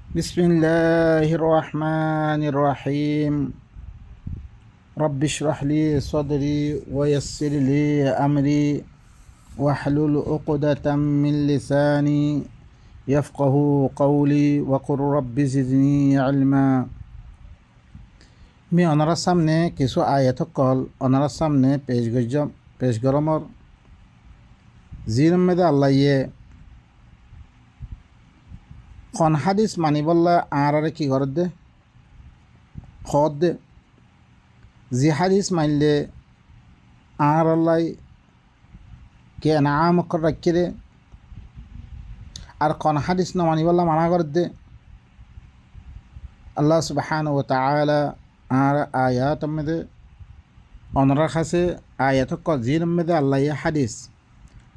بسم الله الرحمن الرحيم رب اشرح لي صدري ويسر لي أمري واحلل عقدة من لساني يفقه قولي وقل رب زدني علما আমি অনারার সামনে কিছু আয়াত কল অনারার সামনে পেশ গরমর জির মেদে আল্লাহ খন হাদিস মানিবল্লা আরারে কি ঘর দে খদ দে জি হাদিস মানলে আর আল্লাহ কে নাম কর রাখি দে আর খন হাদিস না মানিবল্লা মানা কর দে আল্লাহ সুবহানাহু ওয়া তাআলা আর আয়াত মধ্যে অনরার কাছে আয়াত কল জির মধ্যে আল্লাহ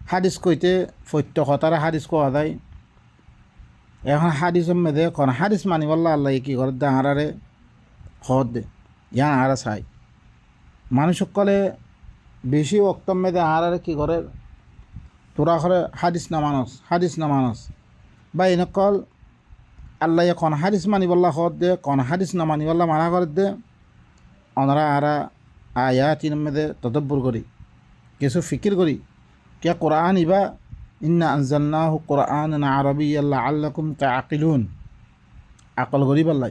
হাদিস কইতে সত্য কথার হাদিস কোয়া যায়। এখন হাদিসের মধ্যে কোন হাদিস মানিবল্লা আল্লাহ কি করে দে আরারে খদ দে ইয়ান আরা চাই মানুষ সকলে বেশি অক্তম মেদে আরারে কি করে তোরা করে হাদিস না মানস বা এনেকল আল্লাহ কোন হাদিস মানিবল্লা খদ দে কোন হাদিস না মানিবল্লা মানা করে দে ওনারা আরা আয়াতিন মধ্যে তদব্বর করি কিছু ফিকির করি কে কোরআন ইবা ইন্না আনজালনাহু কুরআনান আরাবিয়্যান লাআল্লাকুম তাআকিলুন আকল গরিব আল্লাহ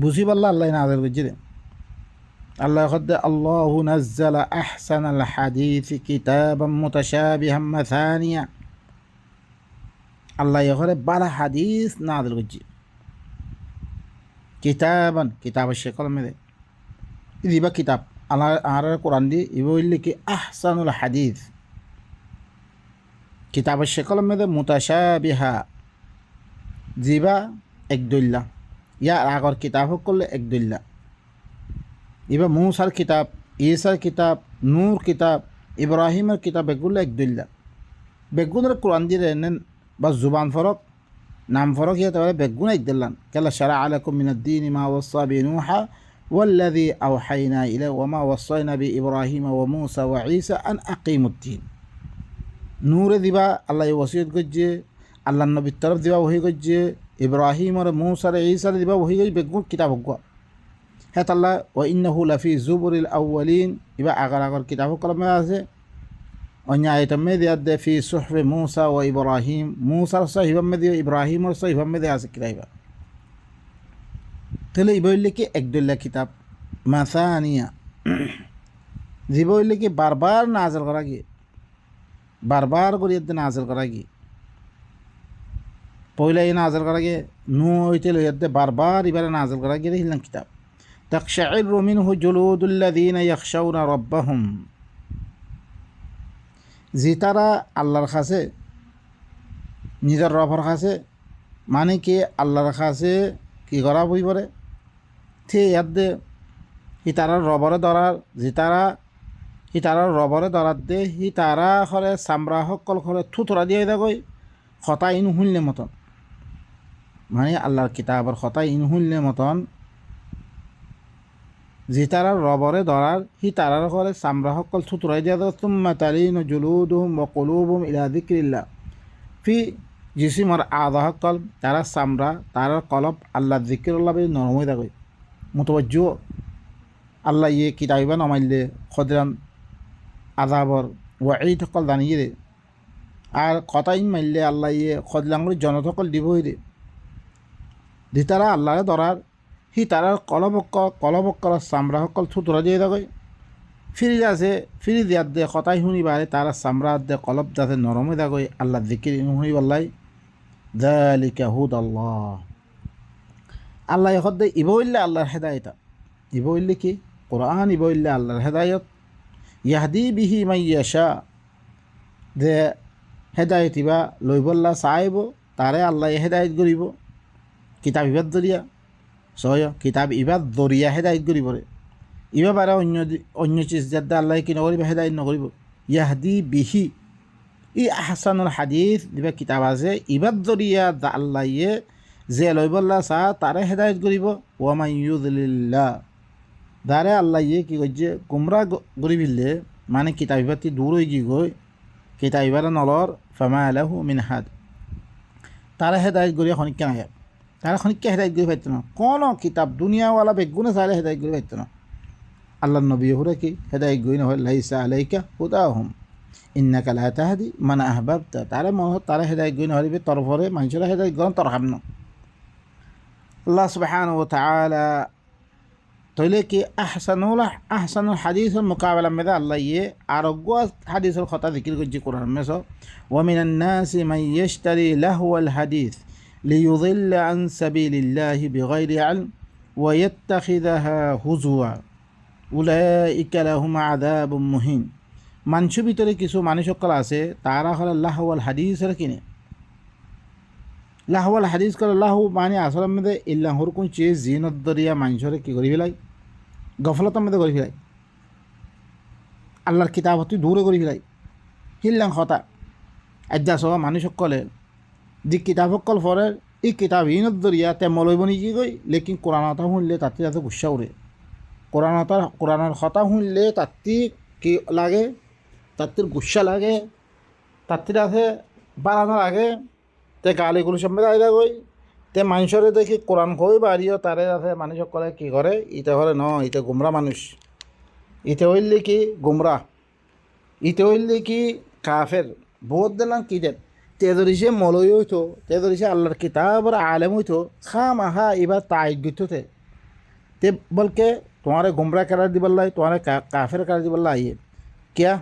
বুঝি পাল্লা আল্লাহ নাযিল করছে রে আল্লাহ খদ্দে আল্লাহু নাজ্জালা আহসানাল হাদিসি কিতাবাম মুতাশাবিহাম মাসানিয়া আল্লাহ এখানে বালা হাদিস নাযিল করছে কিতাবের শেকল মেরে ইদিবা কিতাব আল্লাহ আর কোরআন দি ইবইল্লি কি আহসানুল হাদিস কিতাবের শেকল মেরে মুতাশাবিহা জিবা একদুল্লা ইয়ার আগর কিতাব করলে একদুল্লা এবার মুসার কিতাব ঈসার কিতাব নূর কিতাব ইব্রাহিমের কিতাব এগুলো একদুল্লা বেগুনের কোরআন দিয়ে নেন বা জুবান ফরক নাম ফরক ইয়ে তাহলে বেগুন একদুল্লান কেলা শারা আলাকুম মিনাদ্দিন মা ওয়াসা বিনুহা ওয়াল্লাযী আওহাইনা ইলাইহি ওয়া মা ওয়াসাইনা বি ইব্রাহিম ওয়া মূসা ওয়া ঈসা আন আকিমুদ্দিন নূরে দিবা আল্লাহ ওসিয়ত করছে আল্লাহ নবীর তরফ দিবা ওহি করছে ইব্রাহিম আর মূসার ঈসার দিবা ওহি গই বেগুন কিতাব হোক হ্যাঁ তাল্লাহ ও ইন্নাহু লাফি জুবুরিল আউয়ালিন ইবা আগর কিতাব কলমে আছে অন্য আইটেমে দিয়া দে ফি সুহফে মূসা ও ইব্রাহিম মূসার সাহিবামে দিয়ে ইব্রাহিমর সাহিবামে দিয়ে আছে কিতাবা তাহলে ইবইলে কি একদুল্লা কিতাব মাসানিয়া জিবইলে কি বারবার নাজল করা গিয়ে বারবার করে নাজল করা গিয়ে পয়লা নাজল করা গিয়ে নু হইতে লইয়াতে বারবার এবারে নাজল করা গিয়ে দেখলাম কিতাব তাকশাইরু মিনহু জুলুদুল্লাযীনা ইয়াখশাউনা রাব্বাহুম যে তারা আল্লাহর কাছে নিজের রবের কাছে মানে কি আল্লাহর কাছে কি করা বই পড়ে থে ইয়াদে হি তারা রবরে ধরার যে তারা হি তারা রবরে ধরার দে হি তারা করে চামড়া সকল করে থুতরা দিয়ে দেখই হতা ইন শুনলে মতন মানে আল্লাহর কিতাবের হতা ইন শুনলে মতন যে তারা রবরে ধরার হি তারার করে চামড়া সকল থুতরাই দিয়ে দেয় তুম্মা তালিনু জুলুদুহুম ওয়া কুলুবুহুম ইলা যিকরিল্লাহ ফি জিসিমর আযা সকল তারা চামড়া তার কলব আল্লাহ যিকিরুল্লাহ বে নরম হয়ে থাকে মুতওয়াজ্জ আল্লাহ ইয়ে কিতাবা নমাইলে খদরান আযাবর ওয়াঈদ সকল জানিয়ে দে আর কথাই মাইলে আল্লাহ ইয়ে খদলাঙ্গুর জনসকল দিব দে যে তারা আল্লাহরে ধরার হি তারার কলবক্কর চামড়া সকল থুতরা দিয়ে দেয় ফিরি দিয়ার দে কথাই শুনিবারে তারা চামড়া দে কলব যাতে নরম হয়ে দেয় আল্লাহ জিকির শুনি বললাই যালিকা হুদাল্লাহ আল্লাহ এখন দে ইবইল্লা আল্লাহর হেদায়ত ইবইল্লি কি কোরআন ইবইল্লা আল্লাহর হেদায়ত ইয়াহদি বিহি মান ইয়াশা দে হেদায়ত ইবা লইবল্লা চাইব তারে আল্লাহ হেদায়ত করিব কিতাব ইবাদ দরিয়া সয় কিতাব ইবাদ দরিয়া হেদায়ত করিব রে ইবা বারে অন্য চিজ যাতে আল্লাহ কি নকরিব হেদায়ত নকরিব ইয়াহদি বিহি ই আহসানুল হাদিস দিবা কিতাব আছে ইবাদ দরিয়া দা আল্লাহ ইয়ে যে লইবল্লা চা তারে হেদায়ত করিব ওয়া মান ইউযলিল্লাহ দারে আল্লাহ ইয়ে কি করছে গুমরা করি ফেললে মানে কিতাব ইবাতি দূর হয়ে গই কিতাব ইবারে নলর ফামা লাহু মিন হাদ তারা হেদায়ত করিয়া খনিক কেন তারা খনিককে হেদায়ত করে পাইতো না, কোনো কিতাব দুনিয়াওয়ালা বেগুনে চাইলে হেদায়ত করে পাইতো না। আল্লাহ নবী হুরে কি হেদায়ত গই না হয় লাইসা আলাইকা হুদাহুম ইন্নাকা লা তাহদি মান আহবাবতা, তারা মনে তারা হেদায়ত গই না হইবে তরফরে মানুষেরা হেদায়ত গন তরহাম না। আল্লাহ সুবহানাহু ওয়া তাআলা তাইলে কি আহসানুল হাদিসের মোকাবেলা মেদা আল্লাহ ইয়ে আরোগ্য হাদিসের কথা জিকির করছি কোরআন মেস ওয়া মিনান নাসি মান ইয়াশতারি লাহওয়াল হাদিস লিয়ুযিল্লা আন সাবিলিল্লাহি বিগাইরি ইলম ওয়া ইয়াত্তাখিযাহা হুজুয়া উলাইকা লাহুম আযাবুম মুহিন। মানুষের ভিতরে কিছু মানুষ সকল আছে তারা হল লাহওয়াল হাদিসের কিনে লাহওয়াল হাদিস করে লাহু মানে আসলে মধ্যে ইল্লাহর কোন চেয়ে জিনত দরিয়া মানুষরে কি করি ফেলাই গফলতার মধ্যে করি ফেলাই, আল্লাহর কিতাব হতে দূরে করি ফেলাই হিল্লাং হতা আজ্জা সহ মানুষ সকলে যে কিতাব সকল পরে এই কিতাব ইনত দরিয়া তে মলইব নিজে গই, লেকিন কোরআন কথা শুনলে তাতে তাতে গুসা উড়ে, কোরআনের কথা শুনলে তাতে কি লাগে, তাতে গুসা লাগে, তাতে আছে বাড়ানো লাগে, তে গালিগুলো সম্পর্কে আইদা গই তে মানুষরে দেখি কোরআন কই বাড়িও তারে আছে মানুষ সকলে কী করে ইতে হলে ন ইতে গুমরা মানুষ, ইতে হইলে কি গুমরা, ইতে হইলে কি কাফের বহুত দিলাম কি দেন তে ধরিছে মলই হইতো, তে ধরিছে আল্লাহর কিতাবর আলেম হইতো খাম আহা এবার তাই গিতে তে বলকে তোমারে গুমরা করার দিবার লাই, তোমারে কাফের করার দিবার লাই কিয়া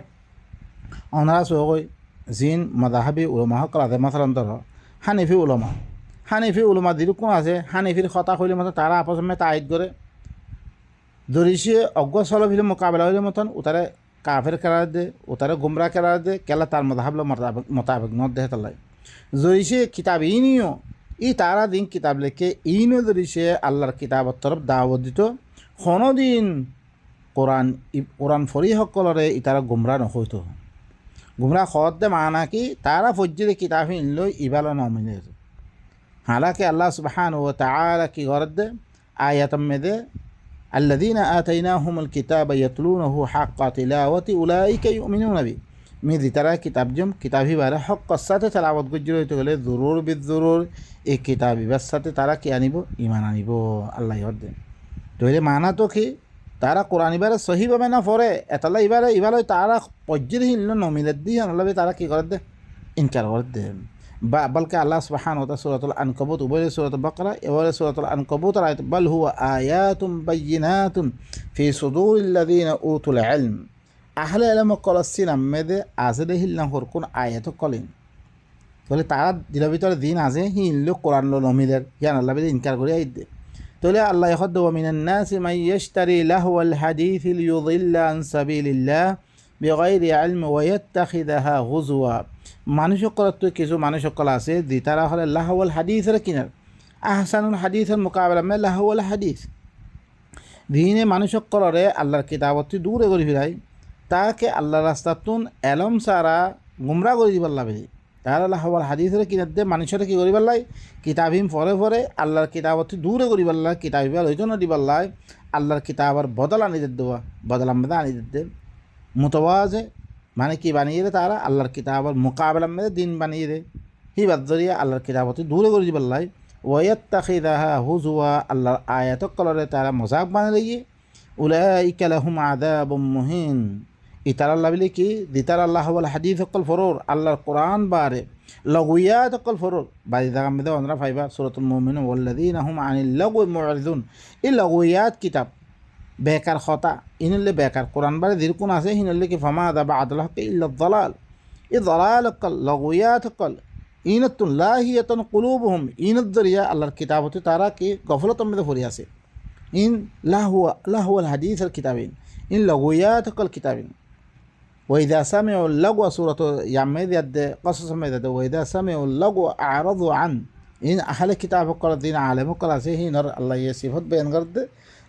অনারা সই জিন মাদাহাবি উলমা সকল আছে মাসালান ধর হানিফি উলমা দিল কোন আছে হানিফির কথা কইলে মতন তারা আপস মে তাইদ করে ধরিছে অজ্ঞ সলভিলে মোকাবেলা হইলে মতন উতারে কাফের করার দে উতারে গুমরা করার দে কেলা তার মদাহাবল মোতাবেক নদ দেহে তালাই ধরিছে কিতাব ইনিও ই তারা দিন কিতাব লেখে ইনও ধরিছে আল্লাহর কিতাবর তরফ দাওয়াত দিত কোনোদিন কোরআন ফরি সকলরে ই তারা গুমরা নহইতো, গুমরা খত দে মানা কি তারা ফজ্জিরে কিতাব ইনলো ইবালো নমিনের। হালাকি আল্লাহ সুবহানাহু ওয়া তাআলা কি গরদ দে আয়াতম মে দে আল্লাযীনা আতাইনাহুমুল কিতাবা ইয়াতলুনাহু হাক্কা তিলাওয়াতি উলাইকা ইউমিনুনা বি, মেদি তারা কিতাবি বারে হক্কর সাথে তেলাওয়াত গজ্জির হইতে গেলে জরুর বিজরুর এই কিতাবিবার সাথে তারা কি আনিব ইমান আনিব আল্লাহ দে। তইলে মানা তো কি তারা কোরআন ইবারে সহিভাবে না পড়ে এতালা ইবারে তারা পজ্জির হিল নমিনের দিয়ে আল্লাহ তারা কি করে দে ইনকার করে দে বা বলকে আল্লাহ সুবহানাহু ওয়া তাআলা সূরাতুল আনকাবুত উভয় সূরাতুল বাকারা এবারে সূরাতুল আনকাবুত আয়াত বল হুয়া আয়াতুম বায়িনাতুন ফি সুদুরিল্লাযিনা উতুল ইলম, আহলে ইলম কলসিন মেদে আজলে হিল্লাহ কোন আয়াত কলিন বলে তারা দিলের ভিতরে দিন আছে হিল কোরআন নমিনের ইয়ান আল্লাহ ইনকার করে আইদ দে। তাহলে আল্লাহ ইয়াখুদ ওয়া মিনান নাসি মান ইয়াশতারি লাহওয়াল হাদিস লিয়ুযিল্লা আন সাবিলিল্লাহ বিগাইরি ইলম ওয়া ইয়াত্তাখিযাহা হুজুয়া। মানুষ সকলের তো কিছু মানুষ সকল আছে যে তারা হলে লাহওয়াল হাদিসের কিনার আহসানুল হাদিসের মোকাবেলা মে লাহওয়াল হাদিস দিনে মানুষ সকলরে আল্লাহর কিতাবতি দূরে করে ফিরাই তাকে আল্লাহর রাস্তাতুন এলম সারা গুমরা করে দিবার লাগে, তারা লাহওয়াল হাদিসের কিনার দিয়ে মানুষের কি করিবার লাই কিতাবিম পরে আল্লাহর কিতাবতি দূরে করিবার লাই কিতাবিবার ওই জন্য দিবার লাই আল্লাহর কিতাবার বদল আনি দেওয়া বদল আমেদা আনি দে মুতওয়াজে মানে কি বানিয়ে দে তারা আল্লাহর কিতাবর মোকাবেলা মেয়ে দিন বানিয়ে দে হি বাদ ধরিয়া আল্লাহর কিতাবতি দূরে করে দিবার লাই ওয়াত্তাখিযাহা হুজুয়া আল্লাহর আয়াত কলরে তারা মজাক বানিয়ে দিয়ে উলাইকা লাহুম আযাবুম মুহিন। ইতার আল্লাহ বলে কি দিতার আল্লাহ বল হাদিস সকল ফরোর আল্লাহর কোরআন বারে লগুয়াত সকল ফরোর বাড়ি দাগাম মেদে অনরা ফাইবা সূরাতুল মুমিনুন ওয়াল্লাযীনা হুম আনিল লাগwi মুরিদুন। এই লগুয়াত কিতাব বেকার খতা ইনলে বেকার কোরআন বারে দির কোন আছে হিনলে কি ফামা দাবা আদলাহ ইল্লা দালাল এই দালাল কল লগুয়াত কল ইনাতুন লাহিয়াতুন কুলুবুহুম ইনাদ দরিয়া আল্লাহর কিতাবতে তারা কি গফলতম মেদে ফরি আছে ইন লাহুয়াল হাদিসের কিতাবিন ইন লগুয়াত কল কিতাবিন وإذا سمعوا اللغو سورة يعمد يد قصص ميدد وإذا سمعوا اللغو أعرضوا عن إن أهل كتاب قال الدين عالم قال سيه نر الله يصفت بين قرد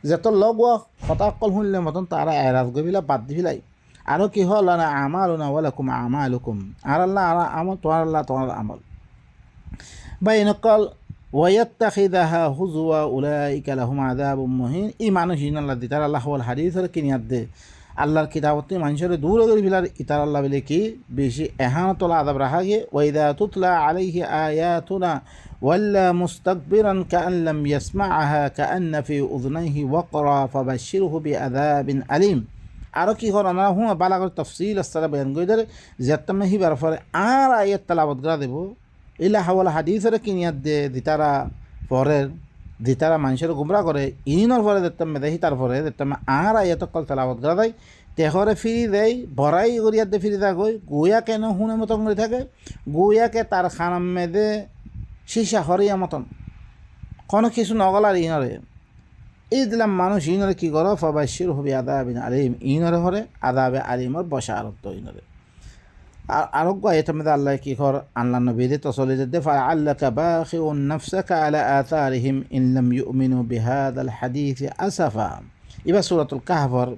যত লগোয়া কথা কল শুনলে মতন তারা এরাজ গবিলা বাদ দিলাই আরো কি হল না আমালুনা ওয়ালাকুম আমালুকুম আর আল্লাহ আর আমল তোমার আল্লাহ তোমার আমল বা ইনকাল ওয়াত্তাখিযাহা হুজুয়া উলাইকা লাহুম আযাবুম মুহিন। এই মানুষ ইনাল্লাহ দি তারা আল্লাহ ওয়াল হাদিসের কিনিয়াত দে আল্লাহর কিতাবতে মানুষের দূর করে ফেলার ইতার আল্লাহ বলে কি বেশি এহানতলা আদাব রাখা গিয়ে ওয়াইদা তুতলা আলাইহি আয়াতুনা ওয়াল্লা মুস্তাকবিরান কাআল্লাম ইয়াসমাআহা কাআন্না ফি উযনাইহি ওয়াকরা ফাবাশশিরহু বিআযাবিন আলিম। আরও কি কর না হুঁ বালা করে তফসিল আস্তারা বয়ান করে ধরে যেতামে হিবার ফলে আর আয়াত তালাবত করা দেব ইলা হাওয়ালা হাদিসের কিনিয়াত দে দিতারা পরের দিতারা মানুষের গুমরা করে ইনর পরে দেখতাম মেদাহি তারপরে দেখতাম আর আয়াত কল তালাবত করা দেয় তেহরে ফিরি দেয় বড়াই করিয়াত দে ফিরি থাকই গুয়া কেন হুনে মতন করে থাকে গুয়াকে তার খানাম মেদে সীসা হরিয়া মতন কোনো কিছু নগলার ইনরে এই দিলাম মানুষ ইনরে কী করো ফাবাশশিরহু বিআযাবিন আলিম ইনরে হরে আযাবে আলিমর বশারত ইনরে আর আরোগ্য আয়াতের মধ্যে আল্লাহ কী কর আল্লাহ নবীদের তসলি দে ফাআল্লাকা বাখিউন নাফসাকা আলা আথারিহিম ইন লাম ইউমিনু বিহাদাল হাদিসি আসাফা। এবার সূরাতুল কাহফর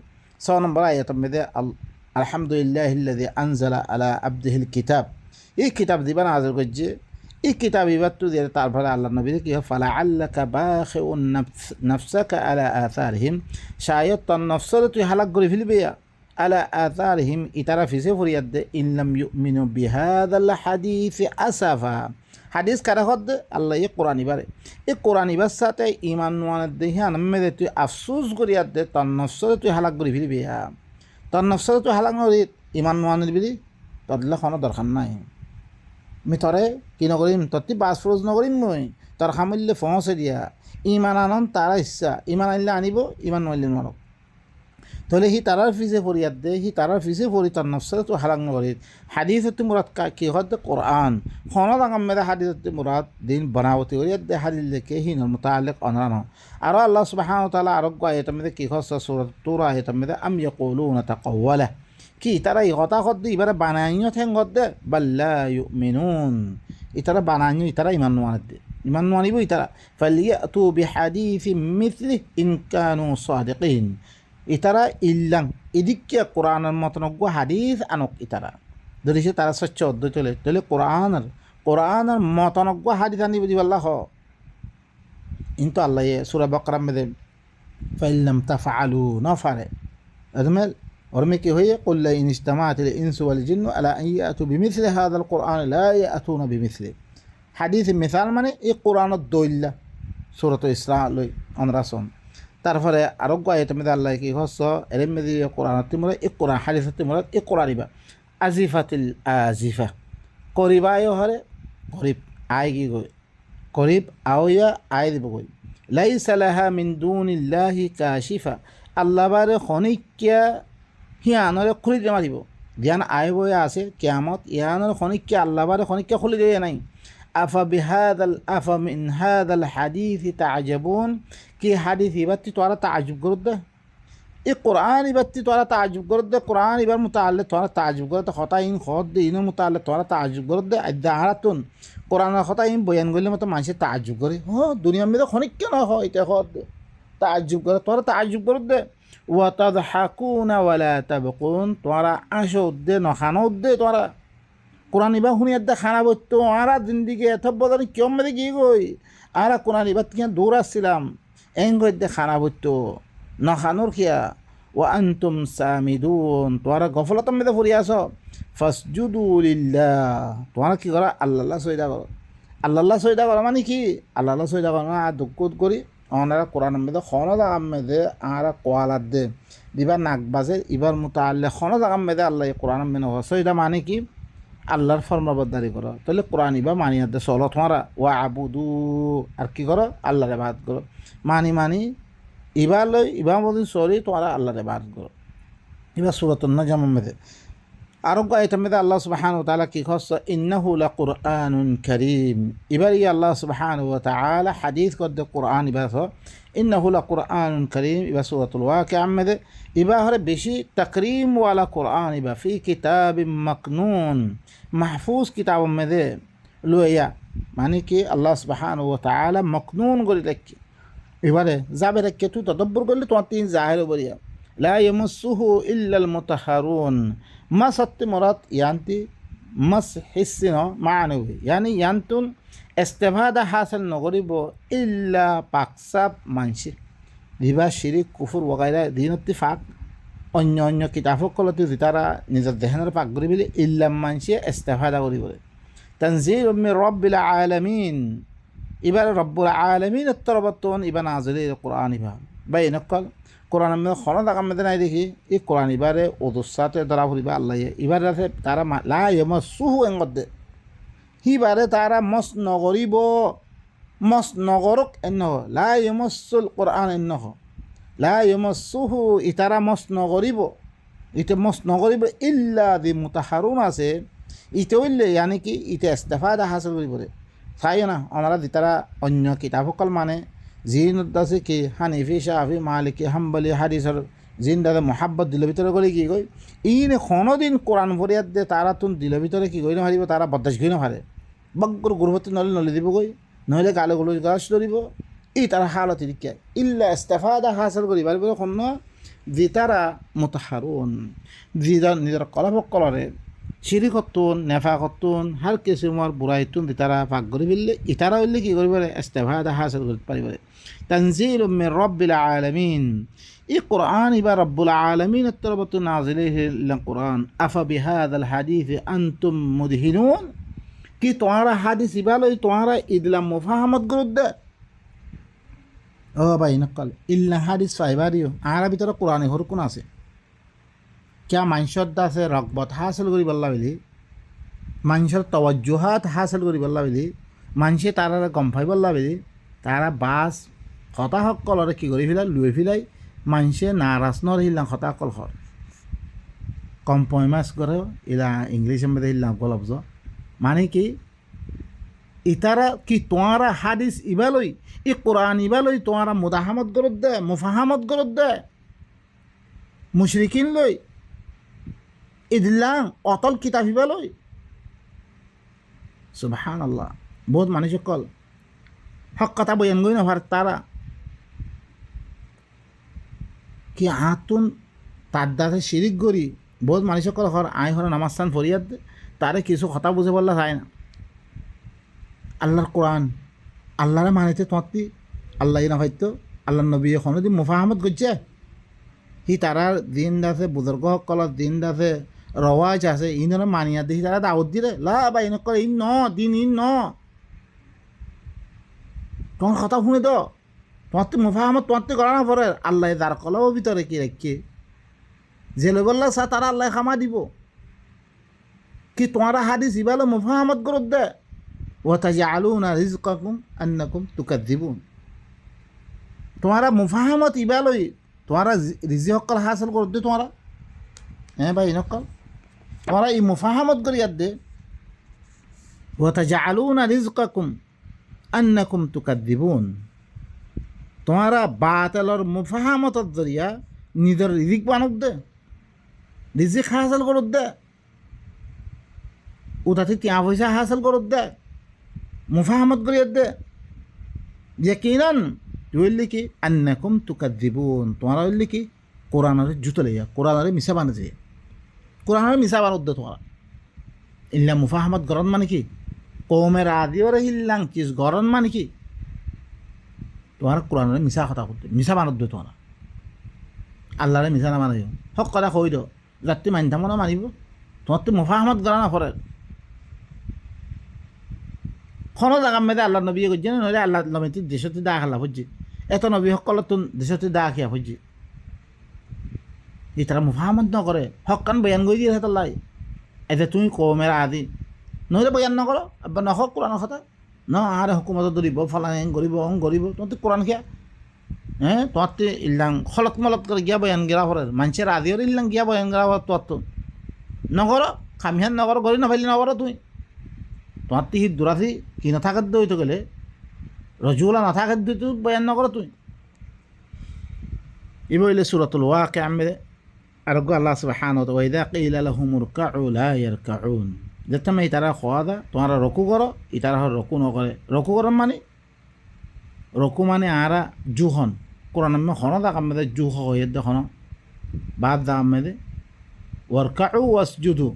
6 নম্বর আয়াতের মধ্যে আলহামদুলিল্লাহিল্লাযী আনজালা আলা আবদিহিল কিতাব এই কিতাব দিবা নাযিল করছে এই কিতাব এবার তো দিয়ে তারপরে আল্লাহ নবীদের কী হয় ফাআল্লাকা বাখিউন নাফসাকা আলা আথারিহিম শায়দ তোর নফসরে তুই হালাক করে ফেলবি আলা আথারিহিম ইতারা ফিসে ফরিয়াদ দে ইন লাম ইউমিনু বিহাদাল হাদিসি আসাফা। হাদিস কারা হদ দে আল্লাহ এই কোরআন ইবারে এই কোরআন ইবার সাথে ইমান নোয়ানের দেখে আনমে দে তুই আফসোস করিয়াদ দে তোর নফসরে তুই হালাক করে ফেলবি তোর নফসরে তুই হালাক নরি ইমান নোয়ানের বিলি তোর কোনো দরকার নাই আমি তরে কি নকরিম তত্তি বাস ফরজ নকরিম মই তোর খামিল্লে ফসে দিয়া ইমান আনন তারা ইচ্ছা ইমান আনলে আনিব ইমান নইলে নরক তাহলে হি তারার ফিসে ফরিয়াদ দে হি তারার ফিসে ফরি তার নফসে তো হালাক নকরিত হাদিস মুরাদ কি হদ কোরআন খনদ আগাম মেদা হাদিস মুরাদ দিন বানাওতি করিয়াদ দে হাদিস লেকে হি মুতাআল্লিক অনরান আর আল্লাহ সুবহানাহু ওয়া তাআলা আরোগ্য আয়াত মধ্যে কি হস সূরা তুর আয়াত মধ্যে আম ইয়াকুলুনা তাকাওয়ালা কি তারা এই কথা কদ্দে এবারে বানাইও ঠেং গদ্দে বাল্লা ইউমিনুন ইতারা বানাইও ইতারা ইমান নোয়ানের দে ইমান নোয়ানিব ইতারা ফালিয়াতু বিহাদিসিম মিসলি ইন কানু সাদিকিন ইতারা ইল্লাং এদিকে কোরআনের মতনজ্ঞ হাদিস আনক ইতারা ধরেছে তারা স্বচ্ছ অধ্যয় চলে তাহলে কোরআনের মতনজ্ঞ হাদিস আনিব দিবাল্লাহ হ কিন্তু আল্লাহ সূরা বাকারা মধ্যে ফাইল্লাম তাফআলু নফারে আদমেল और में क्या हुई कुल इन इज्तमाअत अल इंस वल जिन्न अला अन यातू बिमिस्लि हाज़ाल कुरआन ला यातून बिमिस्लि हादीस मिसाल माने এই কোরআনের দলিল সূরাতুল ইসরা লই 15 সন তারপরে আরোগ্য আয়াতের মধ্যে আল্লাহ কি হস এর মধ্যে কোরআনের তিমরা এই কোরআন হাদিসের তিমরা এই কোরআনিবা আজিফাতিল আজিফা করিবায় হরে গরিব আয় কি গই গরিব আওয়া আয় দিব গই লাইসা লাহা মিন দুনিল্লাহি কাশিফা আল্লাহ বারে খনিকিয়া হিয়ানরে খুলি দিয়ে মারিব জ্ঞান আয় বয়ে আছে কেয়ামত ইয়ানরে খনিককে আল্লাহ বারে খনিককে খুলি দিয়ে নাই আফা মিন হাদাল হাদিস তাআজাবুন কি হাদিস ইবাতি তোরা তাআজুব করদ এই কোরআন ইবাতি তোরা তাআজুব করদ কোরআন ইবার মুতাআল্লিক তোরা তাআজুব করদ খতা ইন খদ ইন মুতাআল্লিক তোরা তাআজুব করদ আদাহারাতুন কোরআনের খতা ইন বয়ান করলে মতো মানুষ তাআজুব করে দুনিয়ার মধ্যে খনিককে না হয় এটা খদ তাআজুব করে তোরা তাআজুব করদ ওয়াতাদহাকুনা ওয়ালা তাবকুন তোরা আসো দে নখানো দে তোরা কোরআন ইবা শুনিয়াত দে খানা বইতো আরা জিন্দিগি এত বদল কিয়ম মেদে কি গই আরা কোরআন ইবাত কিয়া দূর আসছিলাম এং গই দে খানা বইতো নখানোর কিয়া ওয়া আনতুম সামিদুন তোরা গফলতাম মেদে ফুরি আসো ফাসজুদু লিল্লাহ তোরা কি করা আল্লাহ সজদা করো আল্লাহ সজদা করো মানে কি আল্লাহ সজদা করো না দুঃখত করি ওনারা কোরআন মেদে খনদ আগাম মেদে আরা কোয়ালাদ দে দিবার নাক বাজে ইবার মুতাআল্লিক খনদ আগাম মেদে আল্লাহ কোরআন মেনে সজদা মানে কি আল্লাহর ফরমাবরদারি করো তাহলে কোরআন ইবা মানিয়াত দে চলো তোমারা ওয়া আবুদু আর কি করো আল্লাহরে ইবাদত করো মানি ইবা লই ইবা মদিন সরি তোমরা আল্লাহরে ইবাদত করো ইবা সূরাতুন নাজম মেদে আরোগ্য আয়াতের মধ্যে আল্লাহ সুবহানাহু ওয়া তাআলা কি খস ইন্নাহু লাকুরআনুন কারীম এবার আল্লাহ সুবহানাহু ওয়া তাআলা হাদিস করতে কোরআন ইবা ইন্নাহু লাকুরআনুন কারীম ইবা সূরাতুল ওয়াকিআ মধ্যে ইবা হরে বেশি তাকরীম ওয়ালা কোরআন ইবা ফি কিতাবিম মাকনুন মাহফুজ কিতাব মধ্যে লইয়া মানে কি আল্লাহ সুবহানাহু ওয়া তাআলা মাকনুন করে রাখি এবারে যাবে রেখে তুই তদব্বর করলে তোমার তিন জাহির বলিয়া লা ইয়ামাসসুহু ইল্লাল মুতাহহারুন মাসাত মুরাদ ইয়ান্তি মাস হিসিন মানবী ইয়ানি ইয়ান্তুন ইস্তেফাদা হাসিল নগরিব ইল্লা পাকসাব মানসি রিবা শিরিক কুফর ওগাইরা দিন ইত্তিফাক অন্য অন্য কিতাবসকলতো তারা নিজের দেহানের পাক কৰি বুলি ইল্লাম মানসিয়ে ইস্তেফাদা কৰিব তানজিল মির রব্বিল আলামিন এবার রব্বুল আলামিনের তরফতন ইবা নাজিল কোরআন ইবা বা এনেকল কোরআন মধ্যে খনো দাগাম মধ্যে নাই দেখি এই কোরআন ইবারে ওদুসাতে ধরা ফুরিবা আল্লাহ এবার তারা লা ইয়ামাসুহু এঙ্গদে হিবারে তারা মস নগরিব মস নগরক এন্নহ লা ইয়ামাসুল কোরআন এন্নহ লা ইয়ামাসুহু ইতারা মস নগরিব ইতে মস নগরিব ইল্লা দি মুতাহারুন আছে ইতে হইলে ইয়ানি কি ইতে ইস্তেফাদা হাসিল করিব চাই না আমরা তারা অন্য কিতাবসকল মানে জিন আছে কি হানিফি শাফি মালিকি হাম্বলি হাদিসর জিন দাদা মহাব্বত দিলের ভিতরে করে কি কই ইনে কোনোদিন কোরআন ফরিয়াদ দে তারা তুন দিলের ভিতরে কি কই না হারিব তারা বদাস গই না হারে বগ্গর গুরুবত নলে নলে দিব কই নহলে গালে গুলো গাছ ধরিব ই তারা হালত ইরিকা ইল্লা ইস্তেফাদা হাসিল করি পারিব কোন যে তারা মুতাহারুন নিজের কলাপকলরে শিরিকতুন নেফাকতুন হার কিসিমর বুড়াইতুন তারা পাক করে ফেললে ইতারা হইলে কি করবে ইস্তেফাদা হাসিল করতে পারিব তানজিল মির রব্বিল আলামিন এই কোরআন ইবা রব্বুল আলামিনের তরফত নাজিল হইল কোরআন আফা বিহাদাল হাদিস আনতুম মুদহিনুন কি তোমারা হাদিস ইবা লই তোমারা ইদলাম মুফাহামত গুরুদ্দ ও ভাই নকল ইল্লা হাদিস ফাইবারিও আর ভিতরে কোরআনে হর কোন আছে क्या मानसर दासे रगबत हासिल करी बल्ला बिली मानसर तवज्जुहात हासिल करी बल्ला बिली मानसे तारा गम पाई बल्ला बिली तारा बास हता सकलरे कि करी फिलाई लुई फिलाई मानसे नाराज नरहिला हता सकल हर कम्प्रमाइज करे इला इंग्लिश में हिला गलब्ज माने कि इतारा कि तुम्हारा हादिस इबालई इ कुरान इबालई तुम्हारा मुदाहामत गरत दे मुफाहामत गरत दे मुशरिकिन लई ইদলাং অতল কিতাব হিবালই সুবহানাল্লাহ বহুত মানুষ কল হক কথা বয়ান গই না তারা কি আতুন তার দাসে শিরিক করি বহুত মানুষ কল হর আই হর নামাজস্থান ফরিয়াদ তারে কিছু কথা বুঝে বললা যায় না আল্লাহর কোরআন আল্লাহরে মানিতে তোমার আল্লাহ না হয়তো আল্লাহ নবী এখনো দিন মুফাহামত করছে হি তারার দিন দাসে বুজুর্গ সকলের দিন দাসে রওয়াজ আছে ইনরে মানিয়া দেখি তারা দাওয়াত দিলে লা বা ইন করে ইন ন দিন ইন ন তোমার কথা শুনে তো তোমার তো মুফাহামত তোমার তো করা না পরে আল্লাহ তার কলাও ভিতরে কি রাখে যে লোকল্লা চা তারা আল্লাহ খামা দিব কি তোমার হাদিস ইবালো মুফাহামত করত দে ওয়াতাজআলুনা রিজকাকুম আন্নাকুম তুকাযযিবুন তোমারা মুফাহামত ইবালোই তোমারা রিজিক হাসিল করত দে তোমারা হ্যাঁ ভাই নকল তোমারা এই মুফাহামত করিয়াত দে ওয়াতাজআলুনা রিজকাকুম আন্নাকুম তুকাযযিবুন তোমারা বাতিলর মুফাহামতর জরিয়া নিজের রিজিক বানক দে রিজিক হাসিল করত দে ওটাতে টিয়া পয়সা হাসিল করত দে মুফাহামত করিয়াত দে ইয়াকিনান হইলে কি আন্নাকুম তুকাযযিবুন তোমারা হইলে কি কোরআনের জুতো লইয়া কোরআনের মিশা বানে যে কোরআনের মিশা বানত দে তোমারা ইল্লা মুফাহামত গরন মানে কি কৌমের আদিওরে হিল্লাং কিস গরন মানে কি তোমার কোরআনের মিশা কথা করতে মিশা বানত দে তোমারা আল্লাহরে মিশা না মানে হক কথা কই দ যাত্রী মানিতাম না মানিব তোমার তো মুফাহামত গরা না করে কোনো জায়গার মেয়েদের আল্লাহ নবী করছে না নইলে আল্লাহ নবী দেশতে দা খেলা হচ্ছে এত নবী সকল তো দেশতে দা খেয়া হচ্ছে এই তারা মুফাহামত নকরে হকান বয়ান করে দিয়ে হাতে লাই এতে তুমি কৌমের আদি নইলে বয়ান নকর নহক কোরআন কথা ন আরে হুকুমত ধরিব ফলান এং গরিব অং গরিব তোমার তো কোরআন খেয়া হ্যাঁ তোমার তো ইল্লাং খলত মলত করে গিয়া বয়ান গেরা হরে মানুষের আদিওর ইল্লাং গিয়া বয়ান গেরা হর তোর তো নকর খামিহান নকর গরি না ফাইলি নকর তুই তোমার তো হি দুরাথি কি না থাকার দই তো গেলে রজুলা না থাকার দই তো বয়ান নকর তুই ইবইলে সূরাতুল ওয়াকিআ মে আরগো আল্লাহ সুবহানাহু ওয়া ইযা কিলা লাহুম ইরকাউ লা ইয়ারকাউন যেতমে ইতারা খোয়াদা তোমরা রকু করো ইতারা রকু নকরে রকু করো মানে আরা জুহন কোরআন মে হন দা কামে জুহ হয়ে দেখো বাদ দা মে ওয়ারকাউ ওয়াসজুদু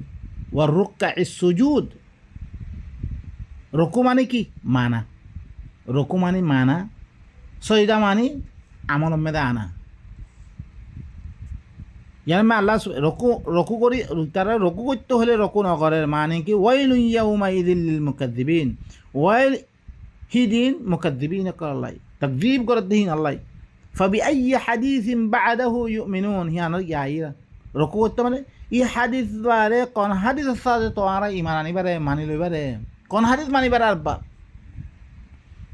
ওয়াররুকআইস সুজুদ রকু মানে কি মানা রকু মানে মানা সইদা মানে আমল মেদা আনা ইয়ার মানে আল্লাহ রকু রকু করি তারা রকু করতে হলে রকু নকরে মানে কি ওয়াইল ইয়াউমা ইযিল লিল মুকাদ্দিবিন ওয়াইল হিদিন মুকাদ্দিবিন আল্লাহ তাকযীব করে দিন আল্লাহ ফাবি আইয়ি হাদিসিন বা'দাহু ইউমিনুন হিয়ানো ইয়াইরা রকু করতে মানে ই হাদিস বারে কোন হাদিসের সাথে তোমরা ঈমান আনিবারে মানি লইবারে কোন হাদিস মানিবারে আরবা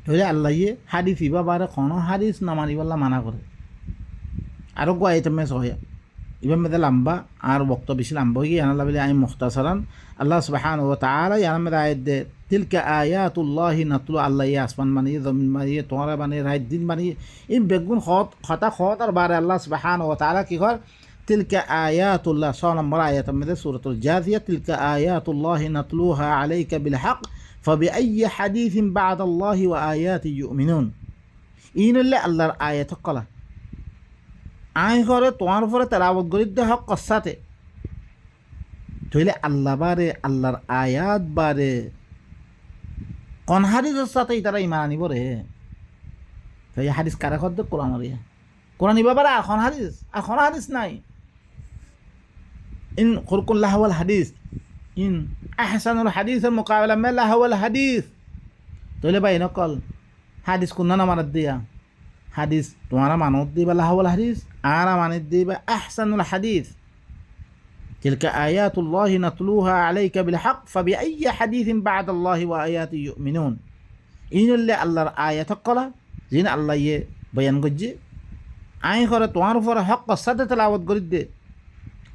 তাহলে আল্লাহ হাদিস ইবা বারে কোন হাদিস না মানিবাল্লা মানা করে আরো গোয়াইতে মেস হয় ইবান মেদে লম্বা আর বক্ত বেশি লম্বা হয়ে গিয়ে আল্লাহ বলে আই মুখতাসারান আল্লাহ সুবহানাহু ওয়া তাআলা ইয়ার মেদে আয়াত দে তিলকা আয়াতুল্লাহি নাতলু আল্লাহ আসমান বানিয়ে জমিন বানিয়ে তোমরা বানিয়ে রাত দিন বানিয়ে এই বেগুন খতা আর বারে আল্লাহ সুবহানাহু ওয়া তাআলা কি কর তিলকা আয়াতুল্লাহ 6 নম্বর আয়াতের মধ্যে সূরাতুল জাথিয়া তিলকা আয়াতুল্লাহি নাতলুহা আলাইকা বিল হক ফাবিআইয়ি হাদিসিন বা'দাল্লাহি ওয়া আয়াতি ইউমিনুন ইনল্লা আল্লাহর আয়াত কলা আই করে তোমার উপরে তেলাওয়াত করি দে হক কসাতে তাহলে আল্লাহ বারে আল্লাহর আয়াত বারে কোন হাদিসের সাথে তারা ইমান আনিব রে তাই হাদিস কারে খদ্দ কোরআন রে কোরআন ইবা বারে এখন হাদিস নাই ইন খুরকুল্লাহ ওয়াল হাদিস ইন আহসানুল হাদিসের মুকাবিলা মে লাহওয়াল হাদিস তাহলে ভাই নকল হাদিস কোন না মারাত দিয়া হাদিস তোমারা মানত দিবা লাহওয়াল হাদিস আর মানত দিবা আহসানুল হাদিস تلك آيات الله نتلوها عليك بالحق فبأي حديث بعد الله وآياته يؤمنون إن اللي الله آيات قلا زين الله بيان قجي আই করে তোমার উপরে হক সাথে তেলাওয়াত করি দে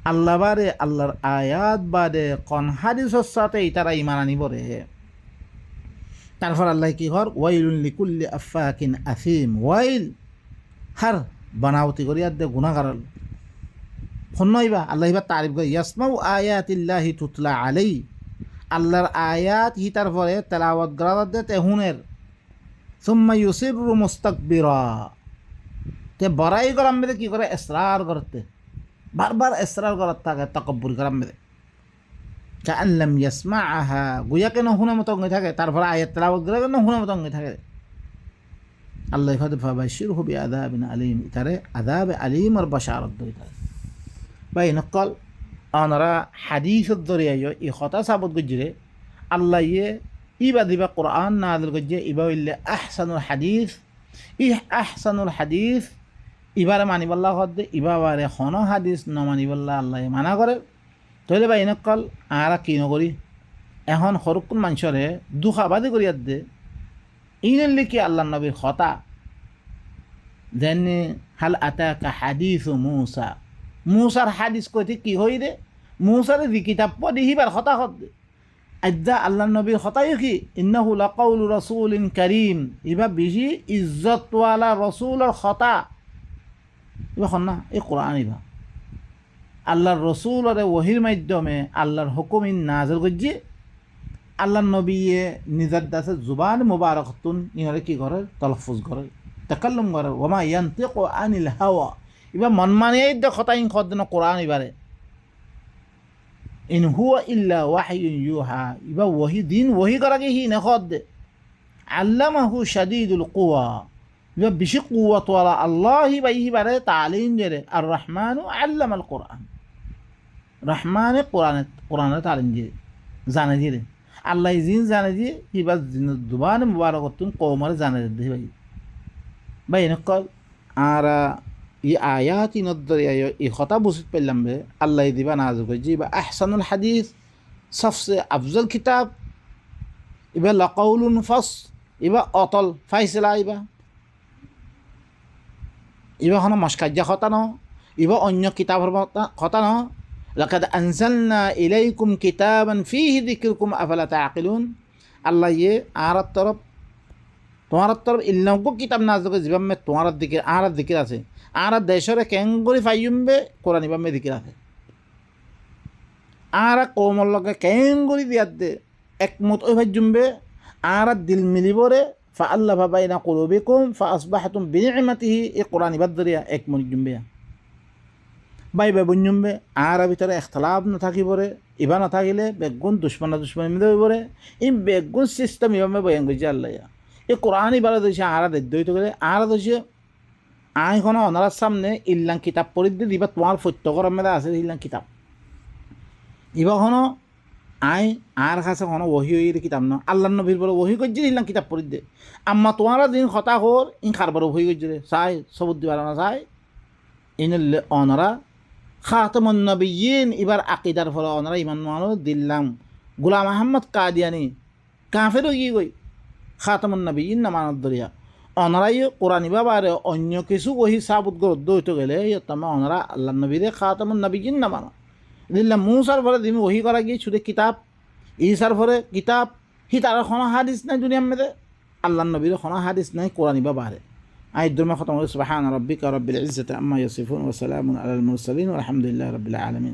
আল্লাহ বারে আল্লাহর আয়াত বাদে কোন হাদিসের সাথে তারা ঈমান আনিব রে তারপর আল্লাহ কি কর ওয়াইলুন লিকুল্লি আফাকিন আসিম ওয়াইল হার বানাওতি করিয়া দে গুনাহগার ফন্নইবা আল্লাহ ইবা তারিফ করে ইয়াসমাউ আয়াতিল্লাহি তুতলা আলাই আল্লাহর আয়াত হি তারপরে তেলাওয়াত করা দে তে হুনের সুম্মা ইউসিরু মুস্তাকবিরা তে বড়াই করাম মেরে কি করে ইসরার করতে বারবার ইসরার করার থাকে তাকাব্বুর করাম মেরে কাআন লাম ইয়াসমাআহা গুয়া কেন হুনা মত অঙ্গে থাকে তারপর আয়াত তেলাওয়াত করে কেন হুনা মত অঙ্গে থাকে আল্লাহ কদ ফাবাশিরহু বিআযাবিন আলীম ইতারে আযাব আলীম আর বাশারাত দইতা বাই নকল আনারা হাদিসের দরিয়ায় ই কথা সাবত গজরে আল্লাহ ইবা দিবা কোরআন নাযিল গজে ইবা ইল্লা আহসানুল হাদিস ই আহসানুল হাদিস ইবারে মানিবাল্লাহ হদ্দে ইবারে খন হাদিস ন মানিবাল্লাহ আল্লাহ মানা করে তাহলে বা এনেকল আর কি নকরি এখন সরকুন মানুষরে দুঃখাবাদী করিয়ার দে ইনলি কি আল্লাহ নবীর হতা যেন হাল আতাকা হাদিস মুসা মুসার হাদিস কইতে কি হই দে মুসারে দি কিতাব পড়ি হিবার হতা হদ্দে আজ্জা আল্লাহ নবীর হতাই কি ইন্নাহু লাকাউলু রাসূলিন কারীম ইবা বেশি ইজ্জতওয়ালা রসুলের হতা ইবা না এই কোরআন ইবা আল্লাহর রসুলের ওহির মাধ্যমে আল্লাহর হুকুমিন নাযিল করছে আল্লাহর নবীয়ে নিজের দাসে জুবান মুবারকতুন ইহরে কি করে তালাফুজ করে তাকাল্লুম করে ওমা ইয়ানতিকু আনিল হাওয়া ইবা মন মানিয়ে দে হতাইন খদ্দন কোরআন ইবারে ইন হুয়া ইল্লা ওয়াহিয়ুন ইউহা ইবা ওহি দিন ওহি করাকে হি নখদ আল্লামাহু শাদীদুল কুওয়া ইবা বেশি কুওয়াত ওয়ালা আল্লাহ ইবা ইবারে তালিম দেরে আর রহমানু আল্লামাল কোরআন রহমানে কোরআনে তালিম দিয়ে জানে দিয়ে আল্লাহ জিন জানে দিয়ে ইবা জুবান মুবারকতুন কওমারে জানে দিয়ে ভাই ভাই নকল আর ই আয়াতি নদ্দরিয়া ই কথা বুঝতে পারলাম রে আল্লাহ দিবা নাযিল করেছে বা আহসানুল হাদিস সবসে আফজল কিতাব ইবা লাকাউলুন ফাস ইবা অতল ফাইসলা ইবা হন মস্কাজ্জা কথা ন ইবা অন্য কিতাবের কথা ন লাকাদ আনজালনা ইলাইকুম কিতাবান ফীহি যিকরুকুম আফালা তাআকিলুন আল্লাহ আর তরফ তোমার তরফ ইল্লামকো কিতাব নাযিল করে জিবামে তোমার দিকে আর দিকে আছে আর দেশরে কেঙ্গুরি ফাইয়ুমবে কোরআন ইবামে দিকে আছে আর কৌমর লগে কেঙ্গুরি দিয়াত দে একমত ওই ফাইয়ুমবে আর দিল মিলিবরে ফাআল্লাফা বাইনা কুলুবিকুম ফাআসবাহতুম বিনি'মাতিহি এই কোরআন ইবাদ দরিয়া একমত জুমবে বাই বুঞ্জুমবে আর ভিতরে ইখতিলাফ না থাকিবরে ইবা না থাকিলে বেগুন দুশ্মন মিলে হইবরে এই বেগুন সিস্টেম ইবামে বয়ান কইছে আল্লাহ এই কোরআন ইবারে দিছে আর দইতে গেলে আর দিছে আই কোনো অনারার সামনে ইল্লাং কিতাব পড়িতে দিবা তোমার প্রত্যেকের মেয়েদা আছে ইল্লাং কিতাব ইবা কোনো আই আর কাছে কোনো ওহি ওই কিতাব না আল্লাহ নবীর বলে ওহি করছে ইল্লাং কিতাব পড়িতে আম্মা তোমারা দিন কথা কর ইন খারবার ওহি করছে চাই সবুজ দিবার না চাই ইনলে অনারা খাতামুন নবিয়্যিন এবার আকিদার ফলে অনারা ইমান মানুষ দিল্লাম গোলাম আহমদ কাদিয়ানি কাফের হয়ে গই খাতামুন নবিয়্যিন না মানত দরিয়া অনারাই কোরআনি বাবারে অন্য কিছু ওহি সাবুত গরদ্দ হইতে গেলে তামা অনারা আল্লাহ নবীরে খাতামুন নবিয়্যিন না মানা দিল্লাম মুসার ফলে দিমি ওহি করা গিয়ে শুধু কিতাব ঈসার ফলে কিতাব হি তার কোনো হাদিস নাই দুনিয়ার মেয়েদে আল্লাহ নবীর কোনো হাদিস নাই কোরআনি বাবারে آية الدرمة ختم. سبحان ربك رب العزة عما يصفون وسلام على المرسلين والحمد لله رب العالمين.